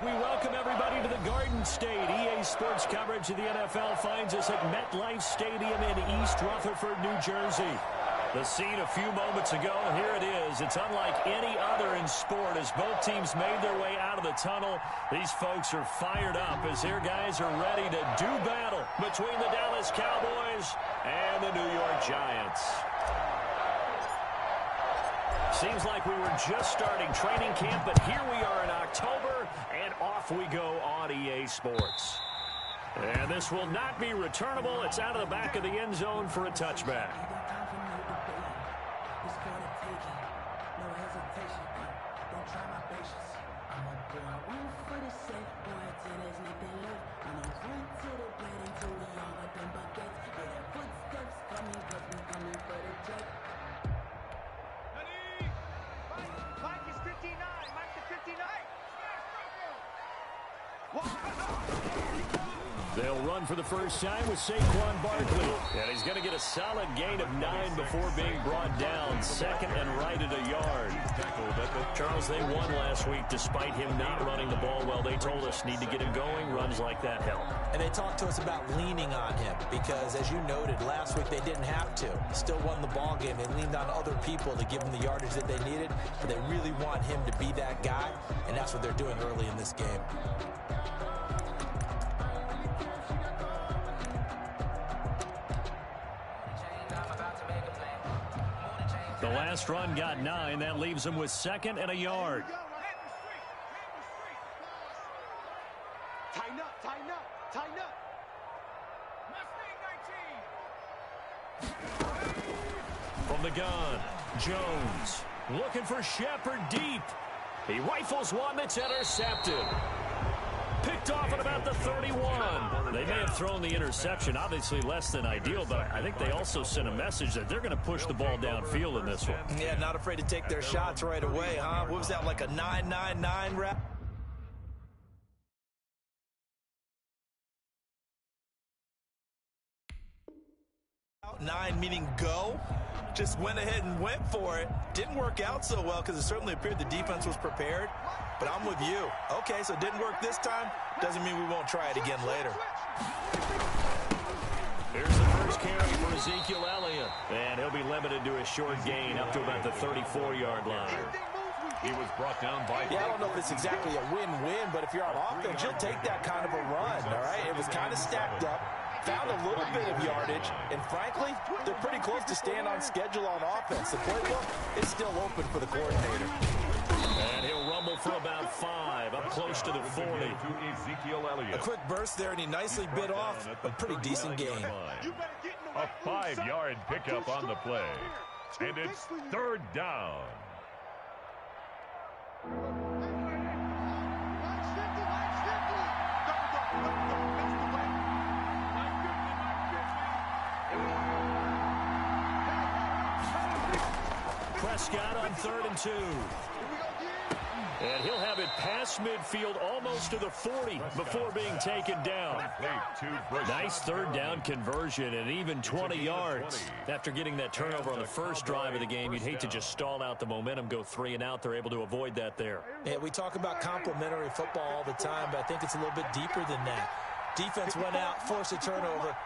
We welcome everybody to the Garden State. EA Sports coverage of the NFL finds us at MetLife Stadium in East Rutherford, New Jersey. The scene a few moments ago, here it is. It's unlike any other in sport as both teams made their way out of the tunnel. These folks are fired up as their guys are ready to do battle between the Dallas Cowboys and the New York Giants. Seems like we were just starting training camp, but here we are in October, and off we go on EA Sports. And this will not be returnable. It's out of the back of the end zone for a touchback. They'll run for the first time with Saquon Barkley. And he's going to get a solid gain of 9 before being brought down. Second and right at a yard. Charles, they won last week despite him not running the ball well. They told us need to get him going. Runs like that help. And they talked to us about leaning on him because, as you noted, last week they didn't have to. Still won the ball game. They leaned on other people to give them the yardage that they needed. But they really want him to be that guy, and that's what they're doing early in this game. The last run got 9. That leaves him with second and a yard. Tighten up, tighten up, tighten up. From the gun, Jones looking for Shepard deep. He rifles one that's intercepted. Picked off at about the 31. They may have thrown the interception, obviously less than ideal, but I think they also sent a message that they're going to push the ball downfield in this one. Yeah, not afraid to take their shots right away, huh? What was that, like a 9-9-9 wrap? Nine meaning go. Just went ahead and went for it. Didn't work out so well because it certainly appeared the defense was prepared. But I'm with you. Okay, so it didn't work this time. Doesn't mean we won't try it again later. Here's the first carry for Ezekiel Elliott. And he'll be limited to a short gain up to about the 34-yard line. He was brought down by... Yeah, I don't know if it's exactly a win-win, but if you're on offense, you'll take that kind of a run, all right? It was kind of stacked up. Found a little bit of yardage, and frankly, they're pretty close to staying on schedule on offense. The playbook is still open for the coordinator. And he'll rumble for about 5, up close to the 40. A quick burst there, and he nicely bit off a pretty decent gain. A 5-yard pickup on the play. And it's third down. Prescott on 3rd and 2. And he'll have it past midfield almost to the 40 before being taken down. Nice third down conversion and even 20 yards. After getting that turnover on the first drive of the game, you'd hate to just stall out the momentum, go 3 and out. They're able to avoid that there. Yeah, we talk about complementary football all the time, but I think it's a little bit deeper than that. Defense went out, forced a turnover,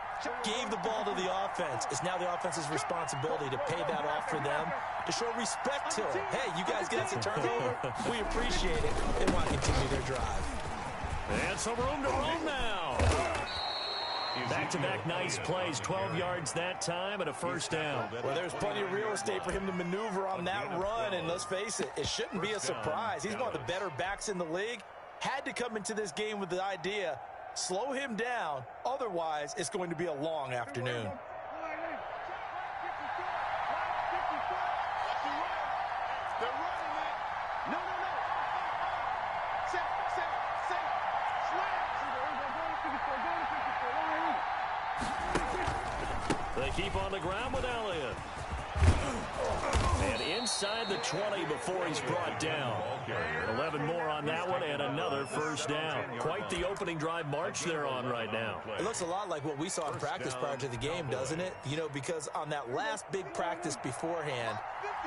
gave the ball to the offense. It's now the offense's responsibility to pay that off for them, to show respect to them. Hey, you guys got the turnover. We appreciate it. They want to continue their drive. And some room to roam now. Back-to-back nice plays, 12 yards that time and a first down. Well, there's plenty of real estate for him to maneuver on that run, and let's face it, it shouldn't be a surprise. He's one of the better backs in the league. Had to come into this game with the idea, slow him down, otherwise it's going to be a long afternoon. They keep on the ground with Elliott. And inside the 20 before he's brought down. 11 more on that one and another first down. Quite the opening drive march they're on right now. It looks a lot like what we saw in practice prior to the game, doesn't it? You know, because on that last big practice beforehand,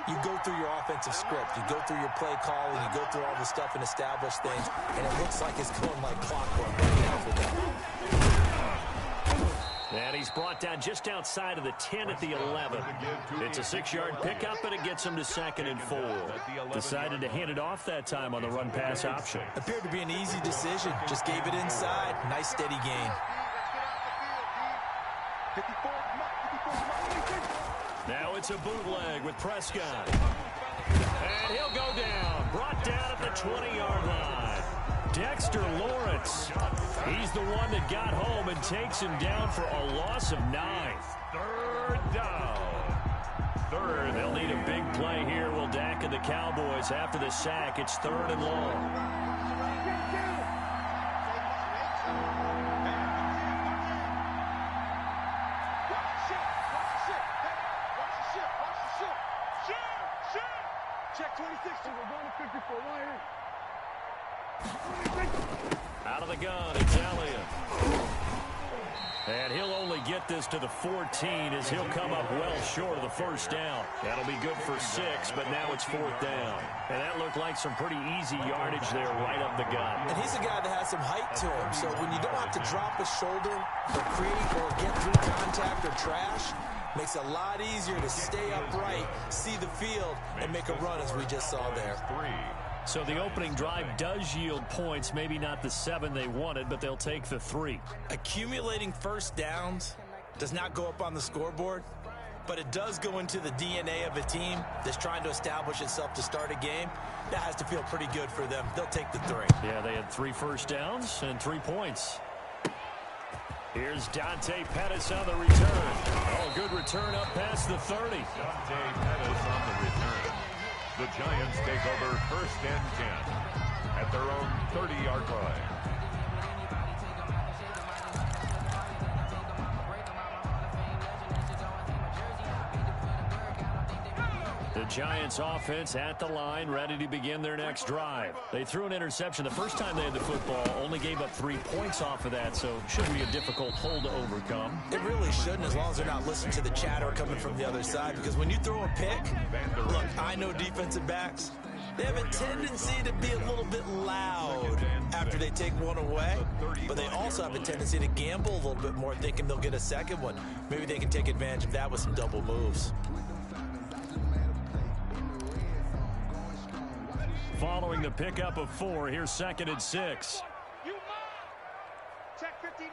you go through your offensive script. You go through your play calling. You go through all the stuff and establish things. And it looks like it's going like clockwork right now for them. And he's brought down just outside of the 10 at the 11. It's a 6-yard pickup, and it gets him to 2nd and 4. Decided to hand it off that time on the run-pass option. Appeared to be an easy decision. Just gave it inside. Nice, steady gain. Now it's a bootleg with Prescott. And he'll go down. Brought down at the 20-yard line. Dexter Lawrence. He's the one that got home and takes him down for a loss of 9. Third down. Third, they'll need a big play here. Will Dak and the Cowboys after the sack. It's 3rd and long. Check 26. We're going to 54 right here. Out of the gun, it's Elliott. And he'll only get this to the 14 as he'll come up well short of the first down. That'll be good for 6, but now it's 4th down. And that looked like some pretty easy yardage there right up the gut. And he's a guy that has some height to him, so when you don't have to drop a shoulder or create or get through contact or trash, makes it a lot easier to stay upright, see the field, and make a run as we just saw there. So the opening drive does yield points, maybe not the 7 they wanted, but they'll take the 3. Accumulating first downs does not go up on the scoreboard, but it does go into the DNA of a team that's trying to establish itself to start a game. That has to feel pretty good for them. They'll take the 3. Yeah, they had 3 first downs and 3 points. Here's Dante Pettis on the return. Oh, good return up past the 30. Dante Pettis on the return. The Giants take over 1st and 10 at their own 30-yard line. The Giants offense at the line, ready to begin their next drive. They threw an interception the first time they had the football, only gave up 3 points off of that, so shouldn't be a difficult hole to overcome. It really shouldn't, as long as they're not listening to the chatter coming from the other side, because when you throw a pick, look, I know defensive backs, they have a tendency to be a little bit loud after they take one away, but they also have a tendency to gamble a little bit more, thinking they'll get a second one. Maybe they can take advantage of that with some double moves. Following the pickup of 4, here's 2nd and 6. You Mike. Check 59.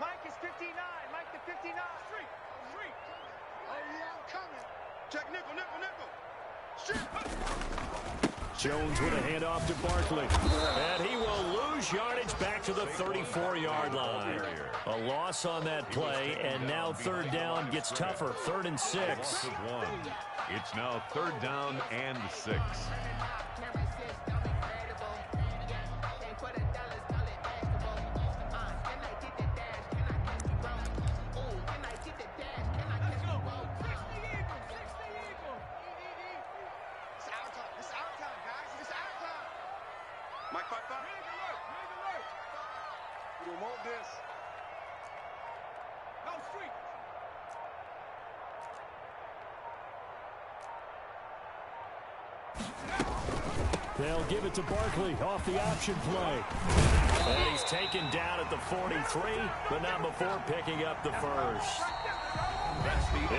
Mike is 59. Mike the 59. Street. Oh, yeah, I'm coming. Check nickel. Jones with a handoff to Barkley. And he will lose yardage back to the 34-yard line. A loss on that play, and now 3rd down gets tougher. 3rd and 6. It's now 3rd down and 6. Mike, 5-5. You remote this. No street. They'll give it to Barkley off the option play. And he's taken down at the 43, but not before picking up the first.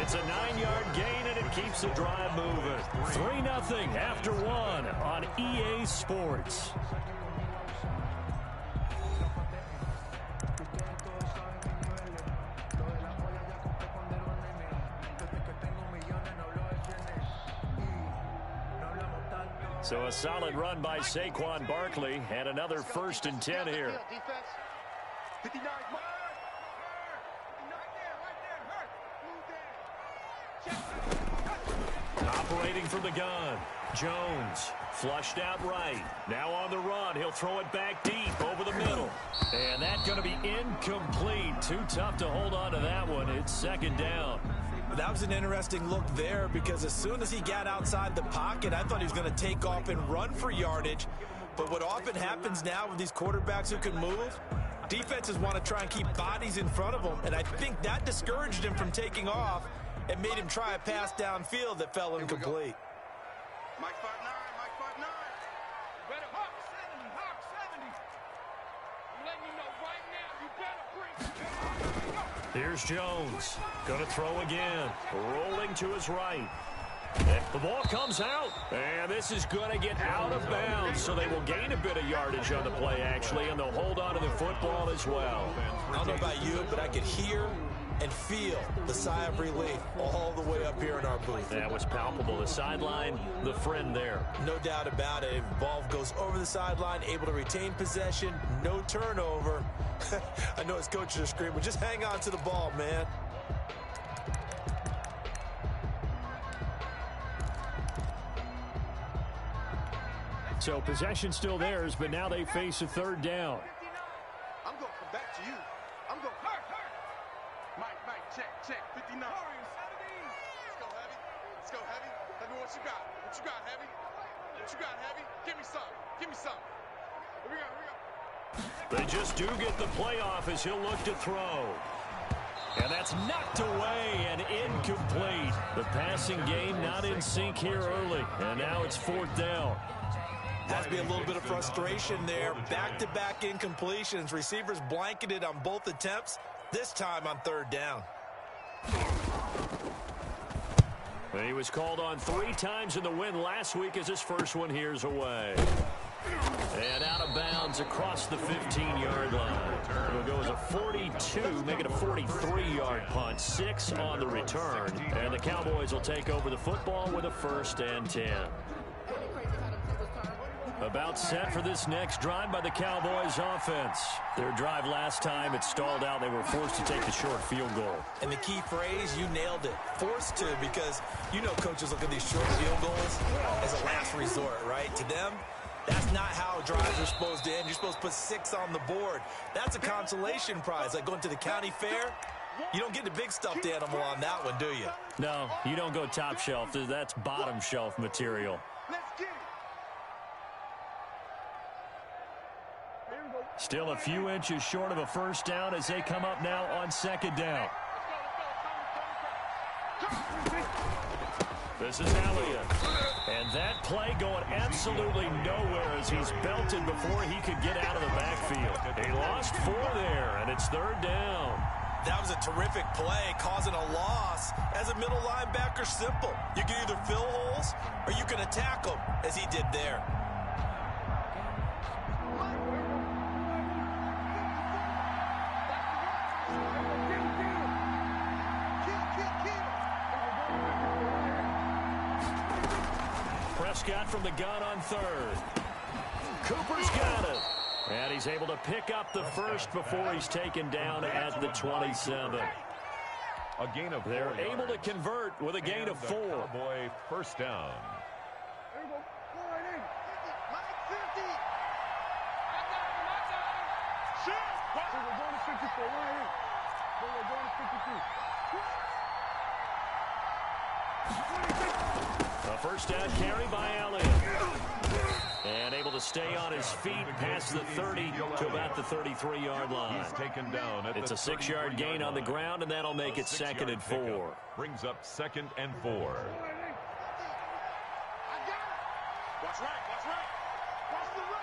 It's a 9-yard gain, and it keeps the drive moving. 3-0 after 1 on EA Sports. So a solid run by Saquon Barkley, and another 1st and 10 here. Defense. 59. Operating from the gun. Jones flushed out right. Now on the run. He'll throw it back deep over the middle. And that's going to be incomplete. Too tough to hold on to that one. It's 2nd down. That was an interesting look there because as soon as he got outside the pocket, I thought he was going to take off and run for yardage. But what often happens now with these quarterbacks who can move, defenses want to try and keep bodies in front of them, and I think that discouraged him from taking off and made him try a pass downfield that fell incomplete. Mike 5'9", Mike 5'9". Better Hawk 70, Hawk 70. I'm letting you know right now, you better bring. Here's Jones. Going to throw again. Rolling to his right. The ball comes out, and this is going to get out of bounds, so they will gain a bit of yardage on the play, actually, and they'll hold on to the football as well. I don't know about you, but I could hear and feel the sigh of relief all the way up here in our booth. That was palpable. The sideline, the friend there. No doubt about it. If the ball goes over the sideline, able to retain possession, no turnover. I know his coaches are screaming, just hang on to the ball, man. So possession still theirs, but now they face a third down. I'm going to come back to you. I'm going to hurt. Mike, check, 59. Let's go, Heavy. Let's go, Heavy. Let me what you got. What you got, Heavy? What you got, Heavy? Give me some. Here we go. They just do get the playoff as he'll look to throw. And that's knocked away and incomplete. The passing game not in sync here early, and now it's fourth down. Has to be a little bit of frustration there. Back-to-back incompletions. Receivers blanketed on both attempts, this time on third down. He was called on 3 times in the win last week as his first one here's away. And out of bounds across the 15-yard line. It'll go as a 42, make it a 43-yard punt, 6 on the return. And the Cowboys will take over the football with a 1st and 10. About set for this next drive by the Cowboys offense. Their drive last time, it stalled out. They were forced to take the short field goal. And the key phrase, you nailed it. Forced to, because you know coaches look at these short field goals as a last resort, right? To them, that's not how drives are supposed to end. You're supposed to put 6 on the board. That's a consolation prize. Like going to the county fair, you don't get the big stuffed animal on that one, do you? No, you don't go top shelf. That's bottom shelf material. Let's get it. Still a few inches short of a 1st down as they come up now on 2nd down. This is Elliott. And that play going absolutely nowhere as he's belted before he could get out of the backfield. He lost 4 there, and it's 3rd down. That was a terrific play, causing a loss. As a middle linebacker, simple. You can either fill holes or you can attack them, as he did there. Prescott from the gun on 3rd. Cooper's got it. And he's able to pick up the 1st before he's taken down at the 27. A gain of 4 They're yards. able to convert with a gain of 4. Cowboy 1st down. There you go. Mike 50. Shoot. We're going to 54. Right here. We're going to 53. A 1st down carry by Elliott. And able to stay on his feet past the 30 to about the 33-yard line. He's taken down at It's a 6-yard gain on the ground, and that'll make it 2nd and 4. Brings up 2nd and 4. I got it. Watch right. Watch the run.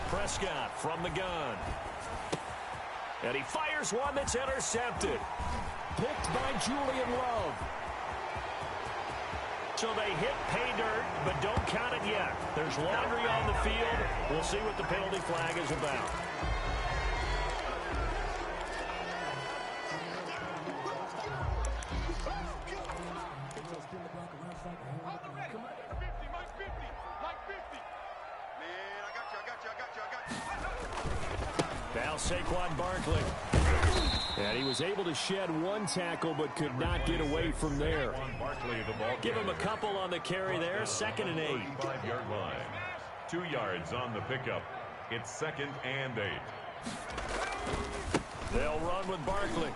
Prescott from the gun. And he fires one that's intercepted. Picked by Julian Love. So they hit pay dirt, but don't count it yet. There's laundry on the field. We'll see what the penalty flag is about. Now Saquon Barkley. And he was able to shed 1 tackle, but could not get away from there. Give him a couple on the carry there. 2nd and 8. 5-yard line. 2 yards on the pickup. It's 2nd and 8. They'll run with Barkley.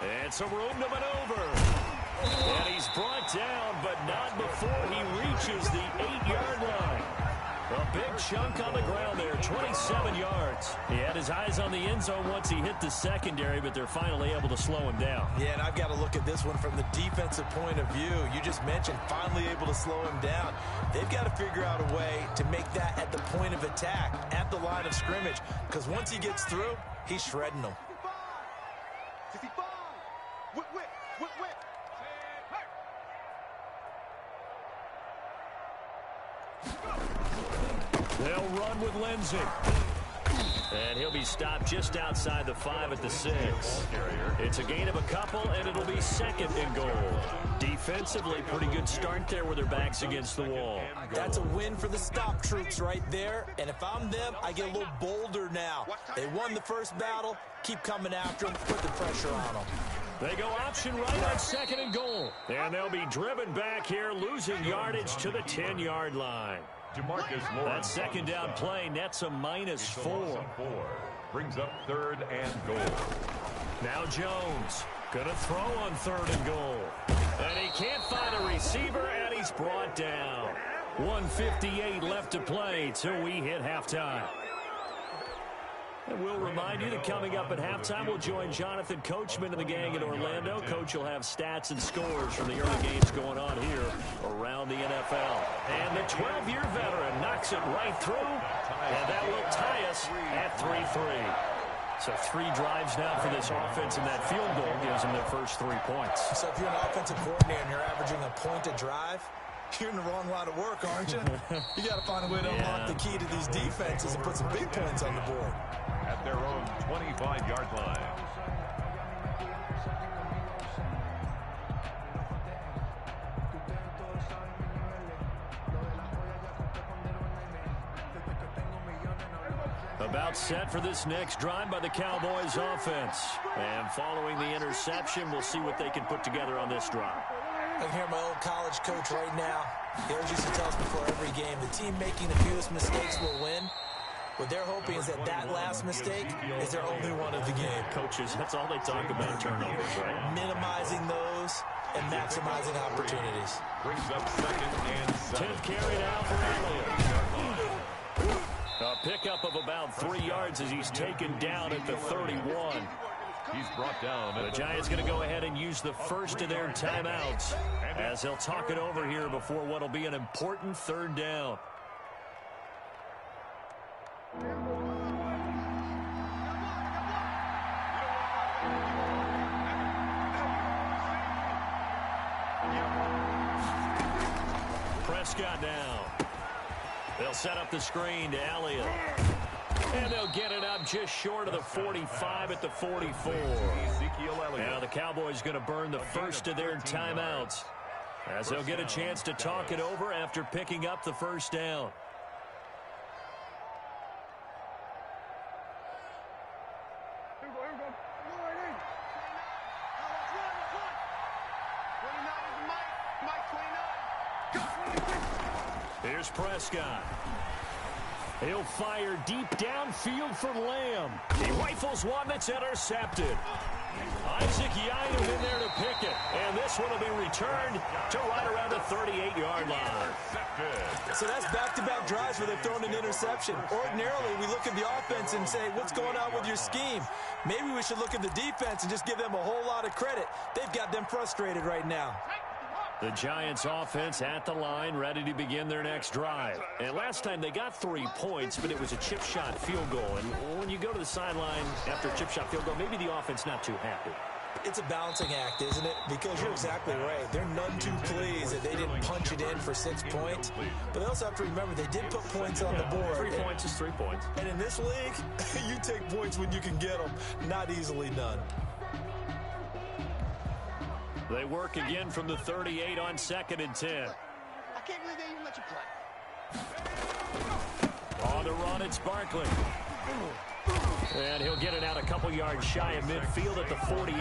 And some room to maneuver. And he's brought down, but not before he reaches the 8-yard line. A big chunk on the ground there, 27 yards. He had his eyes on the end zone once he hit the secondary, but they're finally able to slow him down. Yeah, and I've got to look at this one from the defensive point of view. You just mentioned finally able to slow him down. They've got to figure out a way to make that at the point of attack, at the line of scrimmage, because once he gets through, he's shredding them. They'll run with Lindsey. And he'll be stopped just outside the 5 at the 6. It's a gain of a couple, and it'll be 2nd and goal. Defensively, pretty good start there with their backs against the wall. That's a win for the stop troops right there. And if I'm them, I get a little bolder now. They won the first battle. Keep coming after them. Put the pressure on them. They go option right on 2nd and goal. And they'll be driven back here, losing yardage to the 10-yard line. That 2nd down play nets a -4. Brings up 3rd and goal. Now Jones going to throw on 3rd and goal. And he can't find a receiver, and he's brought down. 1:58 left to play till we hit halftime. And we'll remind you that coming up at halftime, we'll join Jonathan Coachman and the gang in Orlando. Coach will have stats and scores from the early games going on here around the NFL. And the 12-year veteran knocks it right through, and that will tie us at 3-3. So 3 drives now for this offense, and that field goal gives them their first 3 points. So if you're an offensive coordinator and you're averaging a point a drive, you're in the wrong line of work, aren't you? You got to find a way to unlock the key to these defenses and put some big points on the board. At their own 25-yard line. About set for this next drive by the Cowboys offense. And following the interception, we'll see what they can put together on this drive. I can hear my old college coach right now. He always used to tell us before every game, the team making the fewest mistakes will win. What they're hoping is that last mistake is their only one of the game. Coaches, that's all they talk about, turnovers, right? Minimizing those and maximizing opportunities. Brings up 2nd and 7. 10th carry now for Elliott. A pickup of about 3 yards as he's taken down at the 31. He's brought down. The Giants going to go ahead and use the first of their timeouts as they'll talk it over here before what will be an important 3rd down. Prescott down. They'll set up the screen to Elliott. And they'll get it up just short of the 45 at the 44. Now the Cowboys going to burn the first of their timeouts as they'll get a chance to talk it over after picking up the first down. Here's Prescott. He'll fire deep downfield for Lamb. He rifles one that's intercepted. Isaac Yiadom in there to pick it. And this one will be returned to right around the 38-yard line. So that's back-to-back drives where they've thrown an interception. Ordinarily, we look at the offense and say, what's going on with your scheme? Maybe we should look at the defense and just give them a whole lot of credit. They've got them frustrated right now. The Giants offense at the line, ready to begin their next drive. And last time they got 3 points, but it was a chip shot field goal. And when you go to the sideline after a chip shot field goal, maybe the offense not too happy. It's a balancing act, isn't it? Because you're exactly right. They're none too pleased that they didn't punch it in for 6 points. But they also have to remember they did put points on the board. 3 points is 3 points. And in this league, you take points when you can get them. Not easily done. They work again from the 38 on 2nd and 10. I can't believe they even let you play. On the run, it's Barkley. And he'll get it out a couple yards shy of midfield at the 48.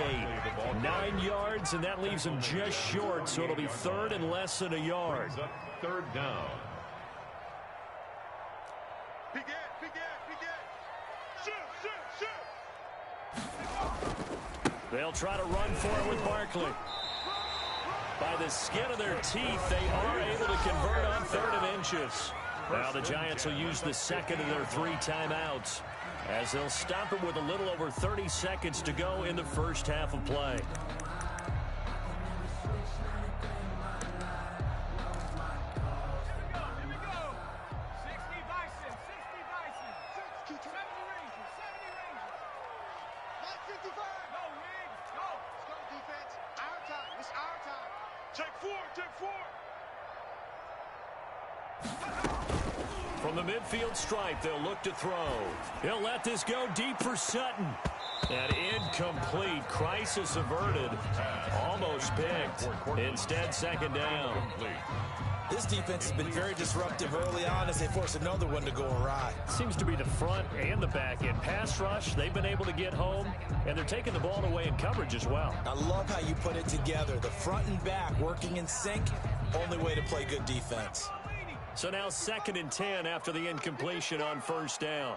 9 yards, and that leaves him just short, so it'll be 3rd and less than a yard. 3rd down. Begin. Shoot. They'll try to run for it with Barkley. By the skin of their teeth, they are able to convert on 3rd and inches. Now the Giants will use the second of their 3 timeouts as they'll stop it with a little over 30 seconds to go in the first half of play. From the midfield stripe, they'll look to throw. He'll let this go deep for Sutton. And incomplete. Crisis averted. Almost picked. Instead, 2nd down. This defense has been very disruptive early on as they force another one to go awry. Seems to be the front and the back end. Pass rush, they've been able to get home, and they're taking the ball away in coverage as well. I love how you put it together. The front and back working in sync. Only way to play good defense. So now 2nd and 10 after the incompletion on 1st down.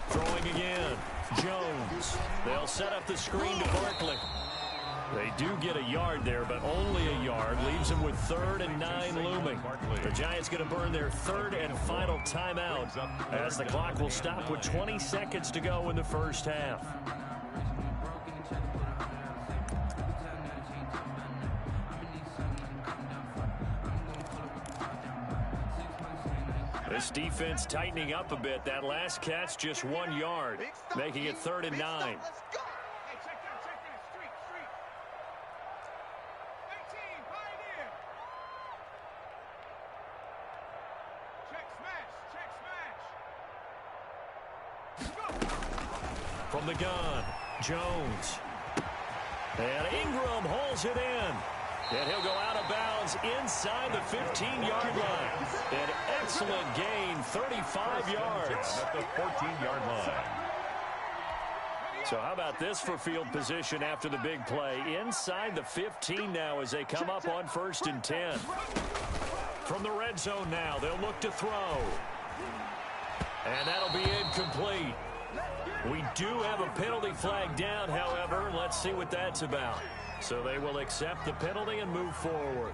Throwing again. Jones. They'll set up the screen to Barkley. They do get a yard there, but only a yard. Leaves them with 3rd and 9 looming. The Giants going to burn their 3rd and final timeout as the clock will stop with 20 seconds to go in the first half. This defense tightening up a bit. That last catch just 1 yard, making it 3rd and 9. From the gun, Jones. And Ingram hauls it in. And he'll go out of bounds inside the 15-yard line. An excellent gain, 35 yards. At the 14-yard line. So how about this for field position after the big play? Inside the 15 now as they come up on 1st and 10. From the red zone now, they'll look to throw. And that'll be incomplete. We do have a penalty flag down, however. Let's see what that's about. So they will accept the penalty and move forward.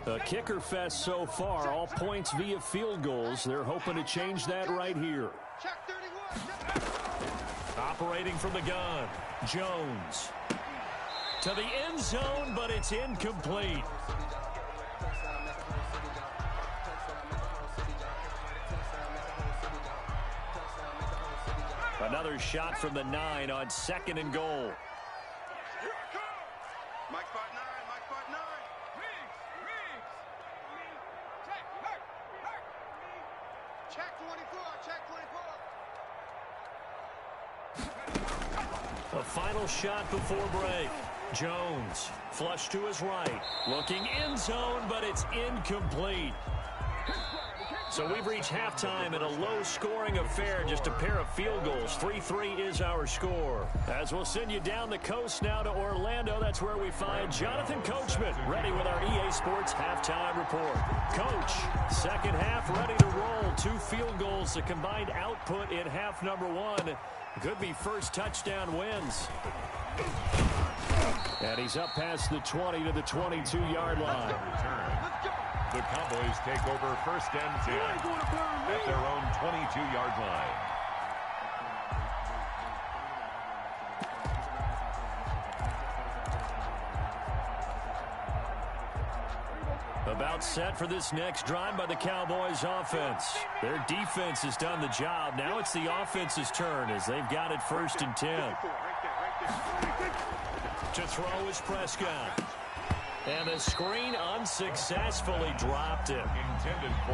A kicker fest so far, all points via field goals. They're hoping to change that right here. Operating from the gun, Jones. To the end zone, but it's incomplete. Another shot from the 9 on 2nd and goal. Mike 5'9", Mike 5'9". Check 24, check 24. A final shot before break. Jones, flush to his right. Looking end zone, but it's incomplete. So we've reached halftime in a low-scoring affair, just a pair of field goals. 3-3 is our score. As we'll send you down the coast now to Orlando, that's where we find Jonathan Coachman, ready with our EA Sports halftime report. Coach, second half ready to roll. 2 field goals, the combined output in half number 1. Could be first touchdown wins. And he's up past the 20 to the 22-yard line. The Cowboys take over 1st and 10 at their own 22-yard line. About set for this next drive by the Cowboys offense. Their defense has done the job. Now it's the offense's turn as they've got it 1st and 10. To throw is Prescott. And the screen unsuccessfully dropped it.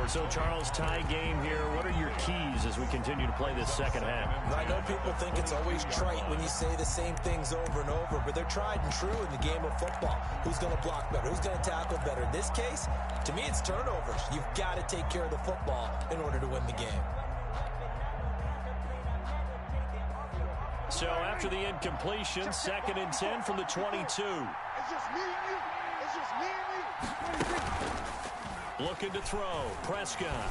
So, Charles, tie game here. What are your keys as we continue to play this second half? I know people think it's always trite when you say the same things over and over, but they're tried and true in the game of football. Who's going to block better? Who's going to tackle better? In this case, to me, it's turnovers. You've got to take care of the football in order to win the game. So, after the incompletion, 2nd and 10 from the 22. It's just me and you. It's just me and you. Looking to throw. Prescott.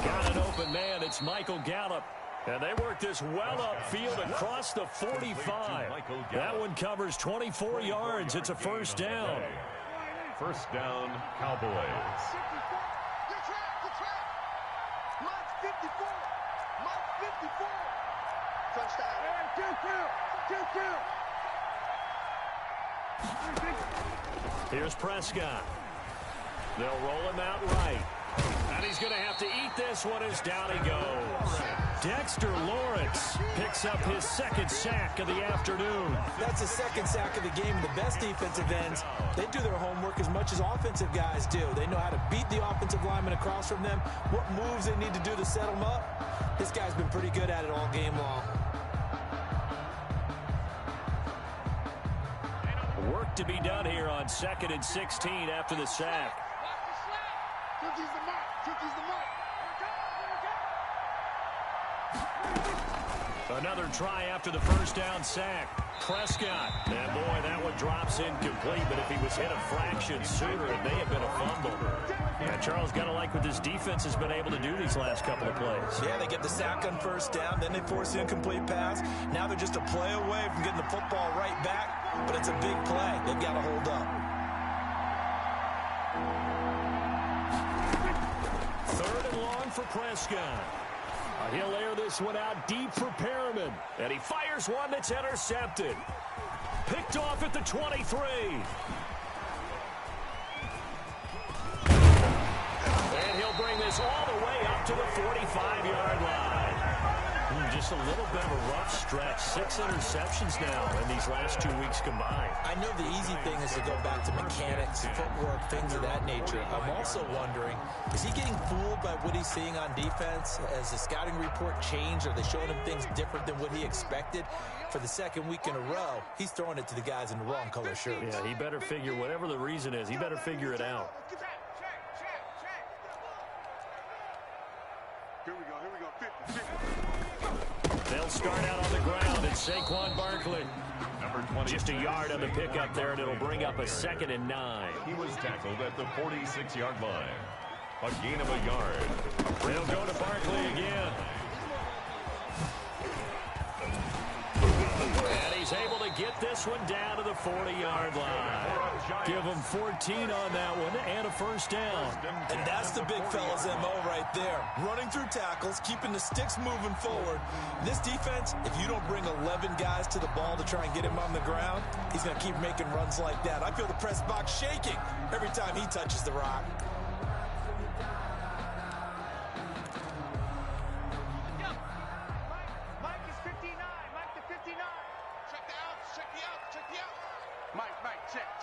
Got it over open man. It's Michael Gallup. And they work this well upfield across the 45. That one covers 24 yards. It's a first down. First down, Cowboys. Good track. Mike 54. Mike 54. Touchdown. Here's Prescott. They'll roll him out right. And he's going to have to eat this one as down he goes. Dexter Lawrence picks up his second sack of the afternoon. That's the second sack of the game. The best defensive ends, they do their homework as much as offensive guys do. They know how to beat the offensive lineman across from them, what moves they need to do to set them up. This guy's been pretty good at it all game long. Work to be done here on 2nd and 16 after the sack. Cookie's the mark. Another try after the first down sack. Prescott. And boy, that one drops incomplete, but if he was hit a fraction sooner, it may have been a fumble. Yeah, Charles, got to like what this defense has been able to do these last couple of plays. Yeah, they get the sack on first down, then they force the incomplete pass. Now they're just a play away from getting the football right back, but it's a big play. They've got to hold up. Third and long for Prescott. He'll air this one out deep for Perriman. And he fires one that's intercepted. Picked off at the 23. And he'll bring this all the way up to the 45-yard line. Just a little bit of a rough stretch. 6 interceptions now in these last 2 weeks combined. I know the easy thing is to go back to mechanics, footwork, things of that nature. I'm also wondering, is he getting fooled by what he's seeing on defense? Has the scouting report changed? Are they showing him things different than what he expected? For the second week in a row, he's throwing it to the guys in the wrong color shirts. Yeah, he better figure, whatever the reason is, he better figure it out. Here we go. 50. They'll start out on the ground, and Saquon Barkley. Just a yard on the pickup there, and it'll bring up a 2nd and 9. He was tackled at the 46-yard line. A gain of a yard. They'll go to Barkley again. And he's able to get this one down to the 40-yard line. Give him 14 on that one and a first down. And that's the big fella's MO right there. Running through tackles, keeping the sticks moving forward. This defense, if you don't bring 11 guys to the ball to try and get him on the ground, he's going to keep making runs like that. I feel the press box shaking every time he touches the rock.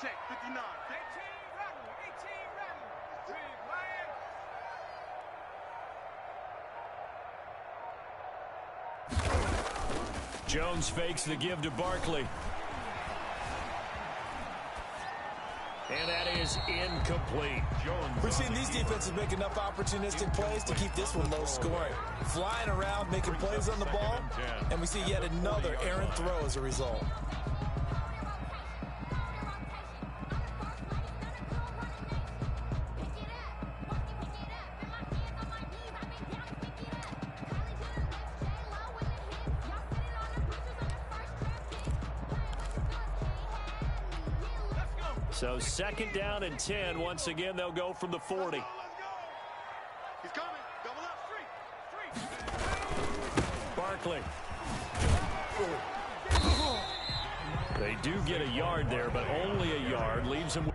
Check. 59. 18 ready. Jones fakes the give to Barkley. And that is incomplete. We've seen these defenses make enough opportunistic plays to keep this one low scoring. Flying around, making plays on the ball, and we see yet another errant throw as a result. So 2nd down and 10. Once again, they'll go from the 40. He's coming. Double up. Street. Barkley. They do get a yard there, but only a yard. Leaves him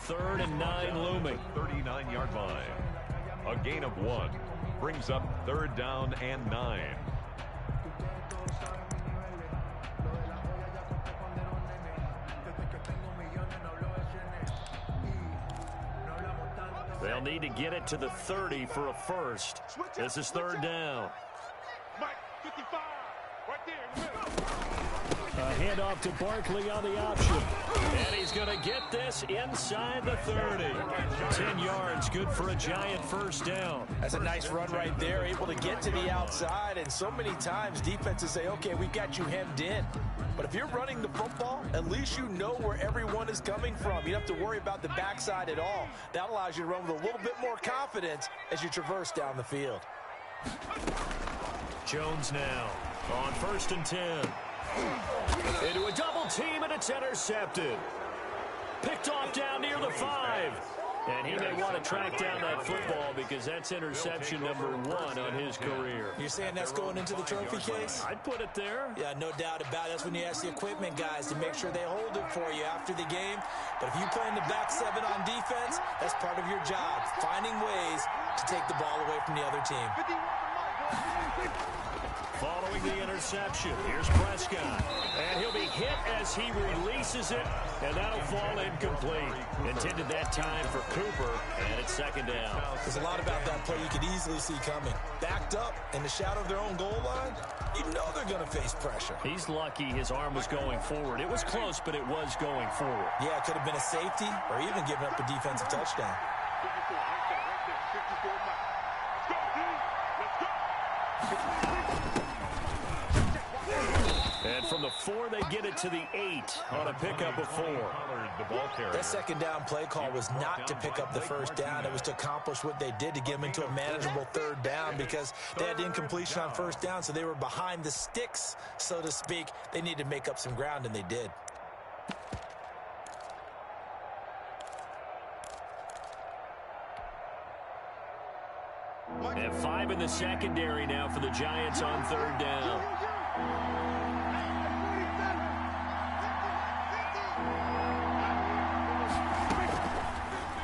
3rd and 9 looming. 39-yard line. A gain of 1 brings up 3rd down and 9. They'll need to get it to the 30 for a first. This is 3rd down. Mike, 55, right there in the middle. A handoff to Barkley on the option. And he's going to get this inside the 30. 10 yards, good for a Giant first down. That's a nice run right there, able to get to the outside. And so many times defenses say, okay, we've got you hemmed in. But if you're running the football, at least you know where everyone is coming from. You don't have to worry about the backside at all. That allows you to run with a little bit more confidence as you traverse down the field. Jones now on 1st and 10. Into a double team, and it's intercepted. Picked off down near the 5. And he may want to track down that football because that's interception number 1 on his career. You're saying that's going into the trophy case? I'd put it there. Yeah, no doubt about it. That's when you ask the equipment guys to make sure they hold it for you after the game. But if you play in the back 7 on defense, that's part of your job, finding ways to take the ball away from the other team. Following the interception, here's Prescott. And he'll be hit as he releases it, and that'll fall incomplete. Intended that time for Cooper, and it's 2nd down. There's a lot about that play you could easily see coming. Backed up in the shadow of their own goal line, you know they're going to face pressure. He's lucky his arm was going forward. It was close, but it was going forward. Yeah, it could have been a safety or even giving up a defensive touchdown. 54, right there, 54 miles. Let's go, dude. Let's go. And from the 4, they get it to the 8 on a pickup of 4. That 2nd down play call was not to pick up the 1st down. It was to accomplish what they did to get them into a manageable 3rd down because they had incompletion on 1st down, so they were behind the sticks, so to speak. They needed to make up some ground, and they did. And 5 in the secondary now for the Giants on 3rd down.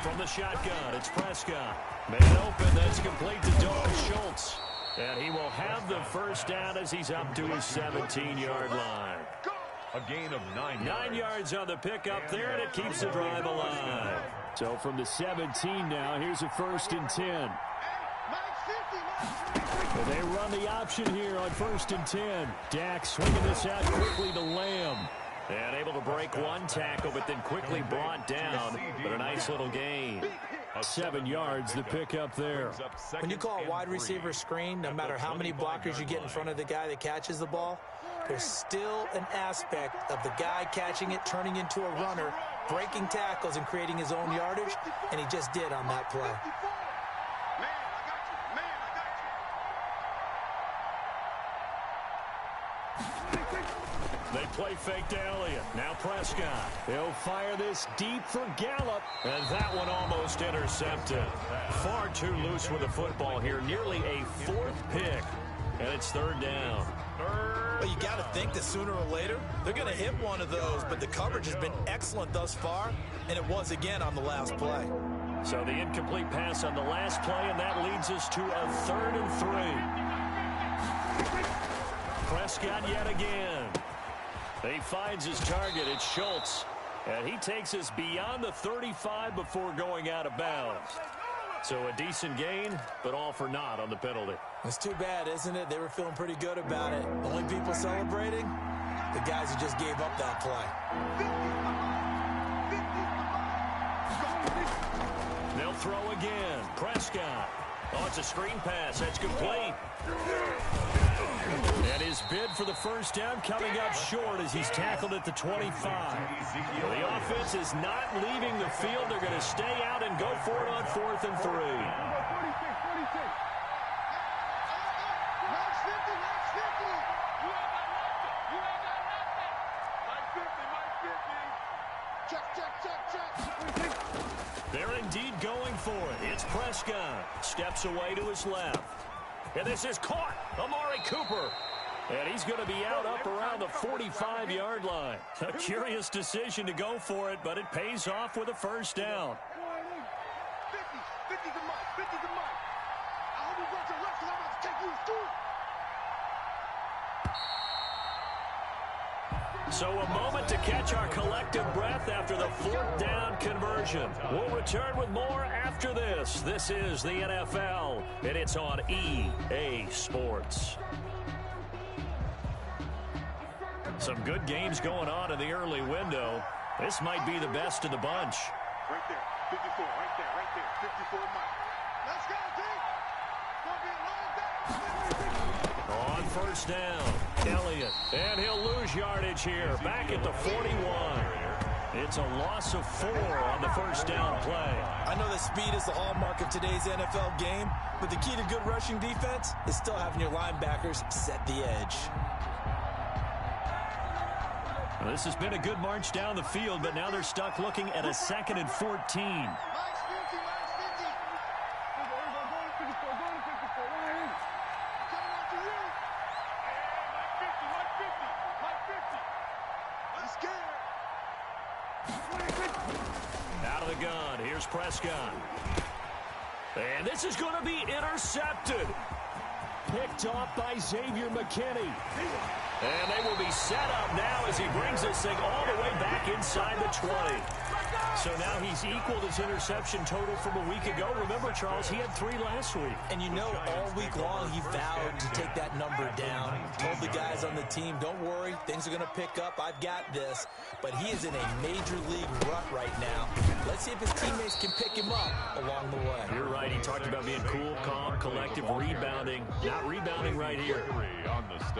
From the shotgun, it's Prescott. Made open, that's complete to Dalton Schultz. And he will have the first down as he's up to his 17-yard line. A gain of 9 yards. 9 yards on the pickup there, and it keeps the drive alive. So from the 17 now, here's a 1st and 10. But they run the option here on 1st and 10. Dak swinging this out quickly to Lamb. And able to break one tackle, but then quickly brought down. But a nice little gain. 7 yards, the pickup there. When you call a wide receiver screen, no matter how many blockers you get in front of the guy that catches the ball, there's still an aspect of the guy catching it, turning into a runner, breaking tackles and creating his own yardage, and he just did on that play. They play fake to Elliott. Now Prescott. He'll fire this deep for Gallup. And that one almost intercepted. Far too loose with the football here. Nearly a 4th pick. And it's 3rd down. Well, you got to think that sooner or later, they're going to hit one of those. But the coverage has been excellent thus far. And it was again on the last play. So the incomplete pass on the last play. And that leads us to a 3rd and 3. Prescott yet again. He finds his target. It's Schultz. And he takes us beyond the 35 before going out of bounds. So a decent gain, but all for naught on the penalty. It's too bad, isn't it? They were feeling pretty good about it. Only people celebrating? The guys who just gave up that play. They'll throw again. Prescott. Oh, it's a screen pass. That's complete. And his bid for the first down coming up short as he's tackled at the 25. The offense is not leaving the field. They're going to stay out and go for it on 4th and 3. They're indeed going for it. It's Prescott. Steps away to his left. And this is caught. Amari Cooper. And he's going to be out up around the 45-yard line. A curious decision to go for it, but it pays off with a first down. 50 to Mike. 50 to Mike. I hope you got your left because I'm about to take you through. So a moment to catch our collective breath after the fourth down conversion. We'll return with more after this. This is the NFL, and it's on EA Sports. Some good games going on in the early window. This might be the best of the bunch. Right there. 54. Right there. Right there. 54 Mike. Let's go, team. Gonna be a long day. On first down, Elliott. And he'll lose yardage here. Back at the 41. It's a loss of 4 on the first down play. I know that speed is the hallmark of today's NFL game, but the key to good rushing defense is still having your linebackers set the edge. Well, this has been a good march down the field, but now they're stuck looking at a 2nd and 14. Mike's 50. Mike's 50. Coming after you. Mike 50. Mike 50. Mike 50. He's scared. Out of the gun. Here's Prescott. And this is going to be intercepted. Picked off by Xavier McKinney. And they will be set up now as he brings this thing all the way back inside the 20. So now he's equaled his interception total from a week ago. Remember, Charles, he had 3 last week. And you know, all week long he vowed to take that number down. Told the guys on the team, don't worry, things are going to pick up. I've got this. But he is in a major league rut right now. Let's see if his teammates can pick him up along the way. You're right. He talked about being cool, calm, collective, rebounding. Not rebounding right here.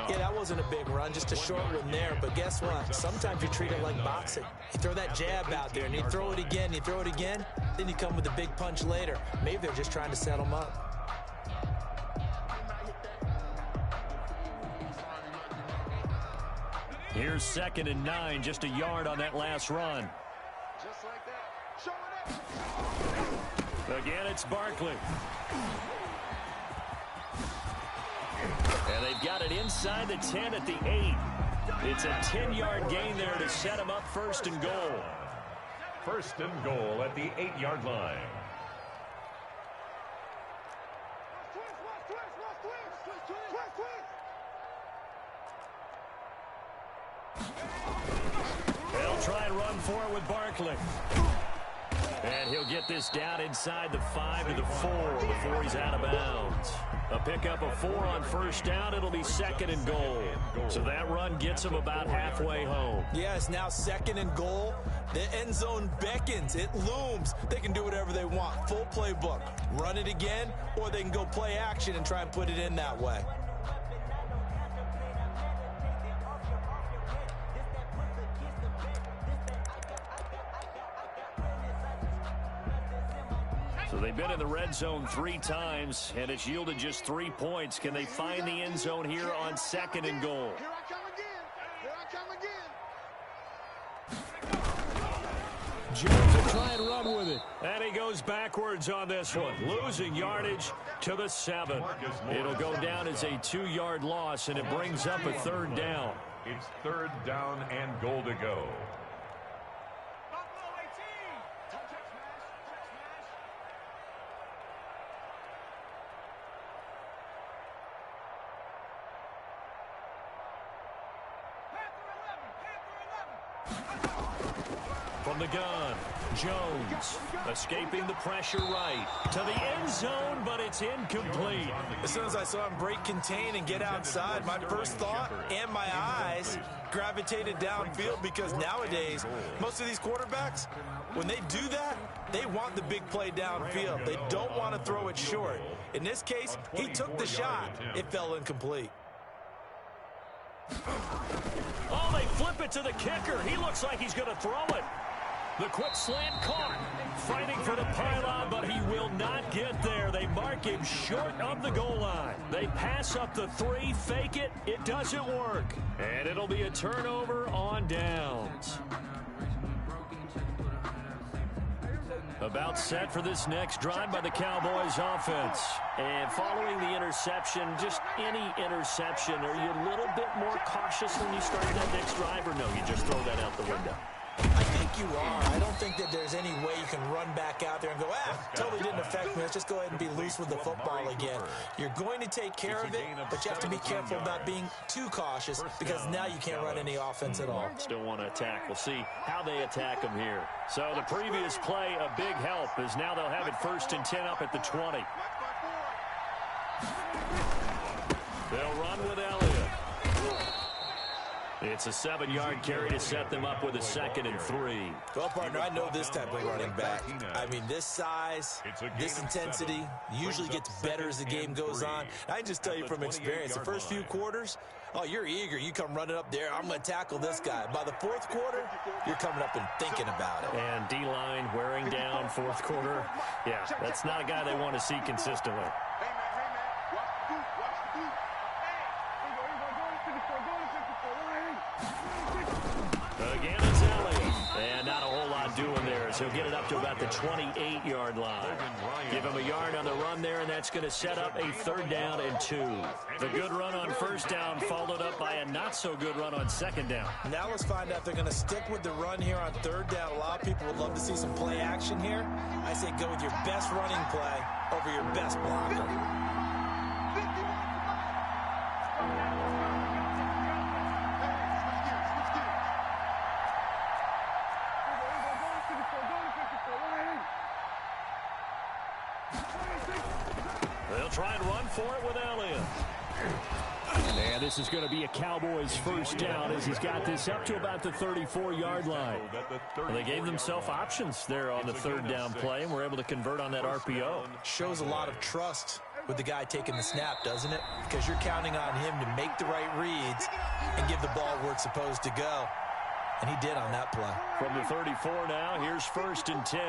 Yeah, that wasn't a big run, just a short one there. But guess what? Sometimes you treat it like boxing. You throw that jab out there, and you throw it again, you throw it again, then you come with a big punch later. Maybe they're just trying to set him up. Here's 2nd and 9, just a yard on that last run. Just like that. Showing up. Again, it's Barkley. And they've got it inside the 10 at the 8. It's a 10-yard gain there to set him up 1st and goal. 1st and goal at the 8-yard line. They'll try and run for it with Barkley. And he'll get this down inside the 5 to the 4 before he's out of bounds. A pickup of 4 on first down. It'll be 2nd and goal. So that run gets him about halfway home. Yeah, it's now 2nd and goal. The end zone beckons. It looms. They can do whatever they want. Full playbook. Run it again, or they can go play action and try and put it in that way. So they've been in the red zone 3 times, and it's yielded just 3 points. Can they find the end zone here on 2nd and goal? Here I come again. Here I come again. Jones will try and run with it. And he goes backwards on this one, losing yardage to the 7. It'll go down as a 2-yard loss, and it brings up a 3rd down. It's 3rd down and goal to go. From the gun, Jones escaping the pressure right to the end zone, but it's incomplete. As soon as I saw him break contain and get outside, my first thought and my eyes gravitated downfield, because nowadays, most of these quarterbacks, when they do that, they want the big play downfield. They don't want to throw it short. In this case, he took the shot. It fell incomplete. Oh, they flip it to the kicker. He looks like he's going to throw it. The quick slant caught. Fighting for the pylon, but he will not get there. They mark him short of the goal line. They pass up the 3, fake it. It doesn't work. And it'll be a turnover on downs. A About set for this next drive by the Cowboys offense. And following the interception, just any interception, are you a little bit more cautious when you start that next drive, or no, you just throw that out the window? I think you are. I don't think that there's any way you can run back out there and go, totally didn't affect me. Let's just go ahead and be loose with the football again. You're going to take care of it, but you have to be careful about being too cautious because now you can't run any offense at all. Still want to attack. We'll see how they attack them here. So the previous play, a big help, is now they'll have it 1st and 10 up at the 20. They'll run with Elliott. It's a 7-yard carry to set them up with a 2nd and 3. Well, partner, I know this type of running back. I mean, this size, this intensity usually gets better as the game goes on. I can just tell you from experience, the first few quarters, oh, you're eager. You come running up there, I'm going to tackle this guy. By the 4th quarter, you're coming up and thinking about it. And D-line wearing down 4th quarter. Yeah, that's not a guy they want to see consistently. Again, it's Elliott. And not a whole lot doing there as he'll get it up to about the 28-yard line. Give him a yard on the run there, and that's going to set up a 3rd down and 2. The good run on 1st down followed up by a not-so-good run on 2nd down. Now let's find out if they're going to stick with the run here on 3rd down. A lot of people would love to see some play action here. I say go with your best running play over your best blocker. They'll try and run for it with Elliott. And this is going to be a Cowboys 1st down as he's got this up to about the 34-yard line. Well, they gave themselves options there on the 3rd down play and were able to convert on that RPO. Shows a lot of trust with the guy taking the snap, doesn't it? Because you're counting on him to make the right reads and give the ball where it's supposed to go. And he did on that play. From the 34 now, here's 1st and 10.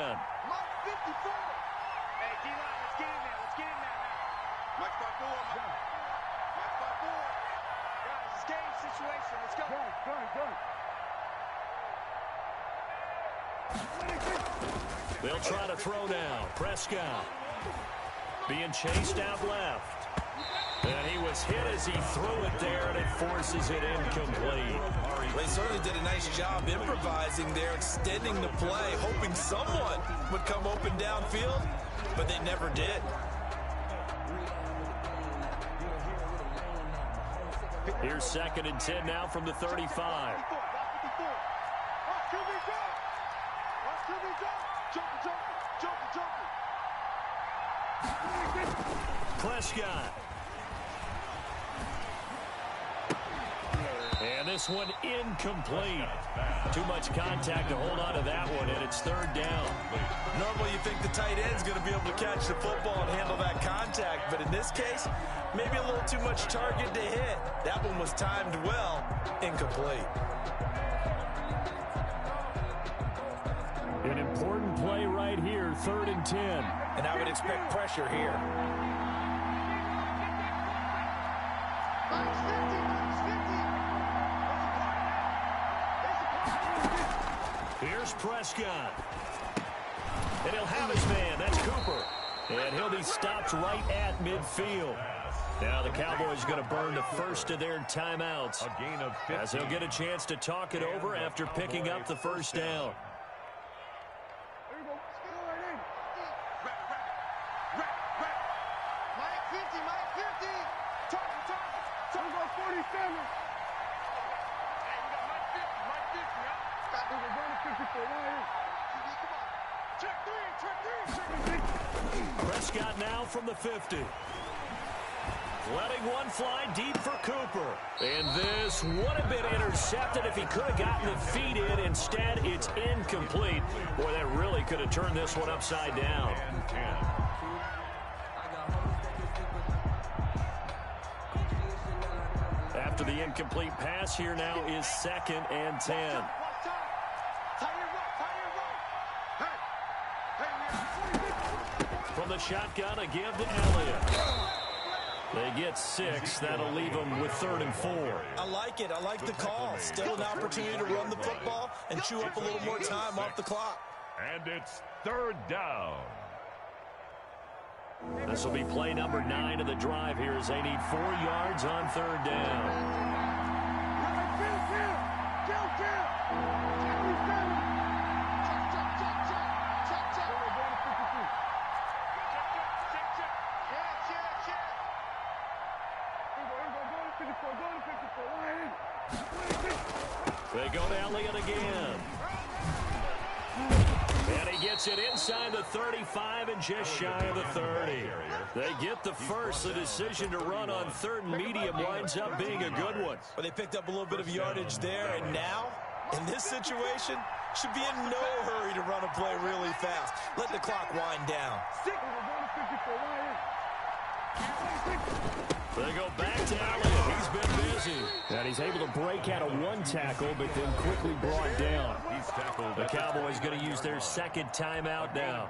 They'll try to throw now. Prescott being chased out left. And he was hit as he threw it there, and it forces it incomplete. They certainly did a nice job improvising there, extending the play, hoping someone would come open downfield, but they never did. Here's 2nd and 10 now from the 35. Prescott. And this one incomplete. Too much contact to hold on to that one, and it's 3rd down. Normally you think the tight end's going to be able to catch the football and handle that contact, but in this case, maybe a little too much target to hit. That one was timed well, incomplete. An important play right here, 3rd and 10. And I would expect pressure here. Here's Prescott. And he'll have his man. That's Cooper. And he'll be stopped right at midfield. Now the Cowboys going to burn the first of their timeouts as they'll get a chance to talk it over after picking up the 1st down. Prescott now from the 50. Letting one fly deep for Cooper. And this would have been intercepted if he could have gotten the feet in. Instead, it's incomplete. Boy, that really could have turned this one upside down. After the incomplete pass, here now is 2nd and 10. From the shotgun, a give to Elliott. They get 6. That'll leave them with 3rd and 4. I like it. I like the call. Still an opportunity to run the football and chew up a little more time off the clock. And it's third down. This will be play number 9 of the drive here as they need 4 yards on third down. They go to Elliott again. And he gets it inside the 35 and just shy of the 30. They get the first. The decision to run on third and medium winds up being a good one. Well, they picked up a little bit of yardage there, and now, in this situation, should be in no hurry to run a play really fast. Let the clock wind down. They go back to Elliott. He's been busy. And he's able to break out of one tackle, but then quickly brought down. The Cowboys going to use their second timeout now,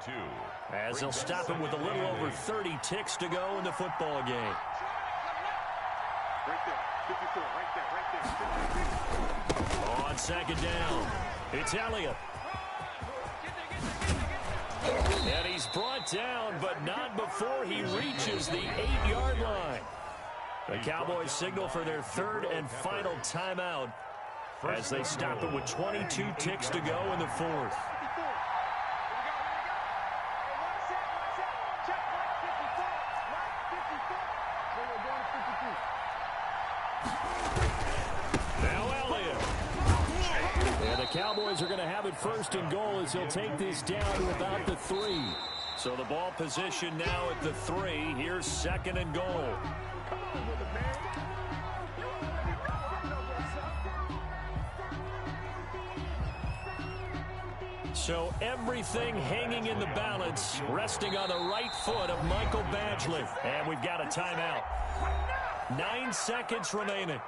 as they'll stop him with a little over 30 ticks to go in the football game. Right there, 54, right there. On second down, it's Elliott. And he's brought down, but not before he reaches the 8-yard line. The Cowboys signal for their third and final timeout as they stop it with 22 ticks to go in the fourth. Now Elliott. And the Cowboys are going to have it first and goal as he'll take this down to about the 3. So the ball position now at the 3. Here's second and goal. So everything hanging in the balance, resting on the right foot of Michael Badgley. And we've got a timeout. 9 seconds remaining.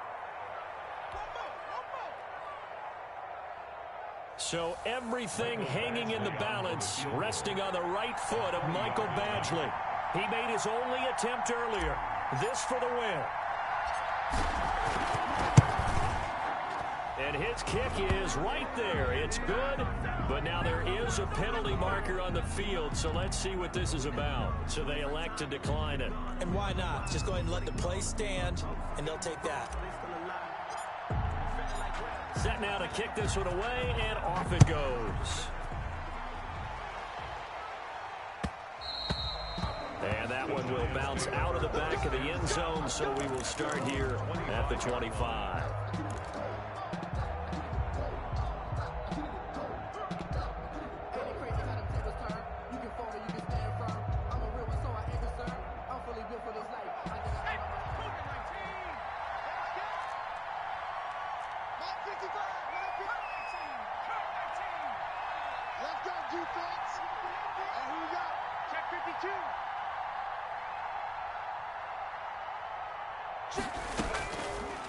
So everything hanging in the balance, resting on the right foot of Michael Badgley. He made his only attempt earlier. This for the win. And his kick is right there. It's good, but now there is a penalty marker on the field, so let's see what this is about. So they elect to decline it. And why not? Just go ahead and let the play stand, and they'll take that. Set now to kick this one away, and off it goes. And that one will bounce out of the back of the end zone, so we will start here at the 25.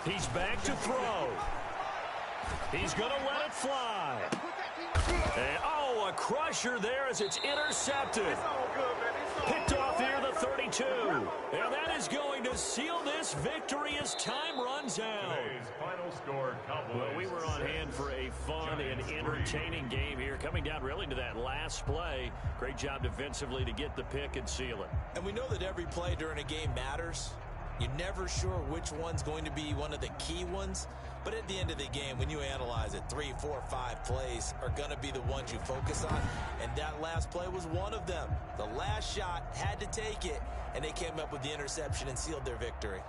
He's back to throw. He's going to let it fly. And, oh, a crusher there as it's intercepted. Picked off here the 32. And that is going to seal this victory as time runs out. Final score, well, we were on hand for a fun and entertaining game here. Coming down really to that last play. Great job defensively to get the pick and seal it. And we know that every play during a game matters. You're never sure which one's going to be one of the key ones. But at the end of the game, when you analyze it, 3, 4, 5 plays are going to be the ones you focus on. And that last play was one of them. The last shot had to take it, and they came up with the interception and sealed their victory.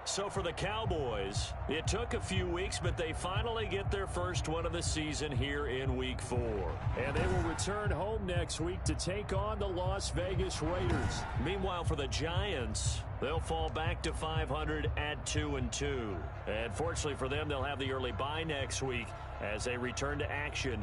So for the Cowboys, it took a few weeks, but they finally get their first one of the season here in Week 4. And they will return home next week to take on the Las Vegas Raiders. Meanwhile, for the Giants, they'll fall back to 500 at 2-2. And fortunately for them, they'll have the early bye next week as they return to action